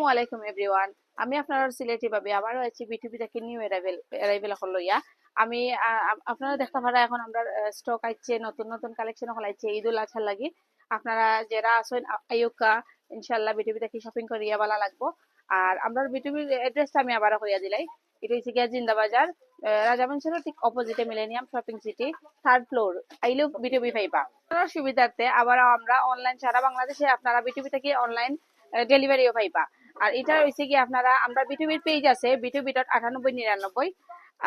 আসসালামু আলাইকুম এভরিওয়ান। আমি আপনার সিলেটি ভাবি আবারও আছি বিটিভি থেকে নিউ অ্যারাইভেল এখন লইয়া। আমি আপনারা দেখতে পারা এখন আমরা স্টক আইছে, নতুন নতুন কালেকশন এখন আইছে ঈদুল আজহার লাগি। আপনারা যারা আছেন আইয়ুকা ইনশাআল্লাহ বিটিভি থেকে শপিং করিয়া ভালো লাগবো। আর আমরা বিটিভির অ্যাড্রেসটা আমি আবারও কইয়া দিলাই। এটা হচ্ছে গিয়া জিন্দা বাজার, রাজা মঞ্চের ঠিক অপোজিটে millennium shopping city, 3rd floor. আইলেও বিটিভি পাইবা। আপনার সুবিধার্থে আবার আমরা অনলাইন সারা বাংলাদেশে আপনারা বিটিভি থেকে অনলাইন ডেলিভারিও পাইবা। আর এটা হইছে কি আপনারা আমরা বিটিভির পেজ আছে বিটিভি.9899।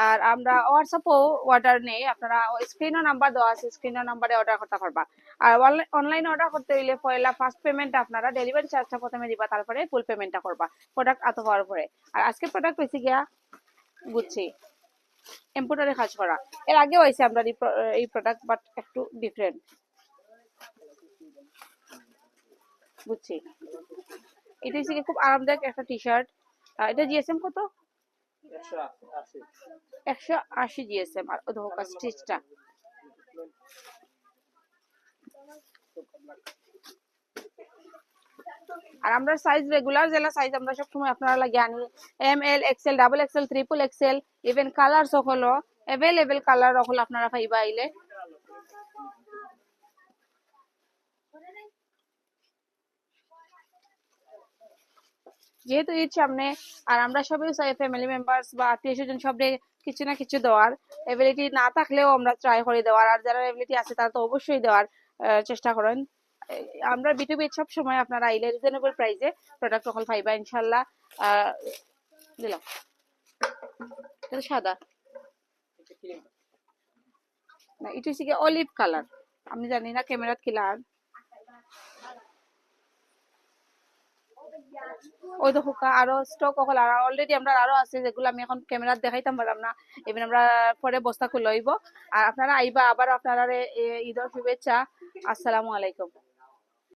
আর আমরা হোয়াটসঅ্যাপও অর্ডার নেই, আপনারা স্ক্রিনও নাম্বার দেওয়া আছে, স্ক্রিনের নাম্বারে অর্ডার করতে পারবা। আর অনলাইন অর্ডার করতে হইলে পয়লা ফার্স্ট পেমেন্ট আপনারা ডেলিভারি চার্জটা প্রথমে দিবা, তারপরে ফুল পেমেন্টটা করবা প্রোডাক্ট আত হওয়ার পরে। আর আজকে প্রোডাক্ট হইছে গিয়া গুচ্ছি এমব্রয়ডারি কাজ করা। এর আগেও হইছে আমরা এই প্রোডাক্ট, বাট একটু ডিফারেন্ট বুঝছি। এটা হচ্ছে খুব আরামদায়ক একটা টি শার্ট। এটা জিএসএম কত? 180 জিএসএম। আর দেখো স্টিচটা, আর আমরা সাইজ রেগুলার যেলা সাইজ আমরা সব সময় আপনারা লাগে আনি, M L XL double XL triple XL, even colour সকল অ্যাভেলেবেল কালার সকল আপনারা পাইবা আইলে। যেহেতু ঈদ সামনে, আর আমরা সবাই চাই ফ্যামিলি মেম্বার্স বা আত্মীয় স্বজন সবরে কিছু না কিছু দেওয়ার, এবিলিটি না থাকলেও আমরা ট্রাই করে দেওয়ার, আর যারা এবিলিটি আছে তারা তো অবশ্যই দেওয়ার চেষ্টা করেন। আমরা বিটুবি সব সময় আপনারা আইলে রিজনেবল প্রাইসে প্রোডাক্ট সকল পাইবা ইনশাল্লাহ। দিলাম এটা সাদা না, এটা হচ্ছে অলিভ কালার, আমি জানি না ক্যামেরাত কিলার। ওই দেখো আরো স্টক হল, আর অলরেডি আমরা আরো আছে যেগুলো আমি এখন ক্যামেরা দেখাইতাম পারলাম না। এবার আমরা পরে বস্তা খুলে লইব। আর আপনারা আইবা আবার, আপনারা ঈদের শুভেচ্ছা। আসসালামু আলাইকুম।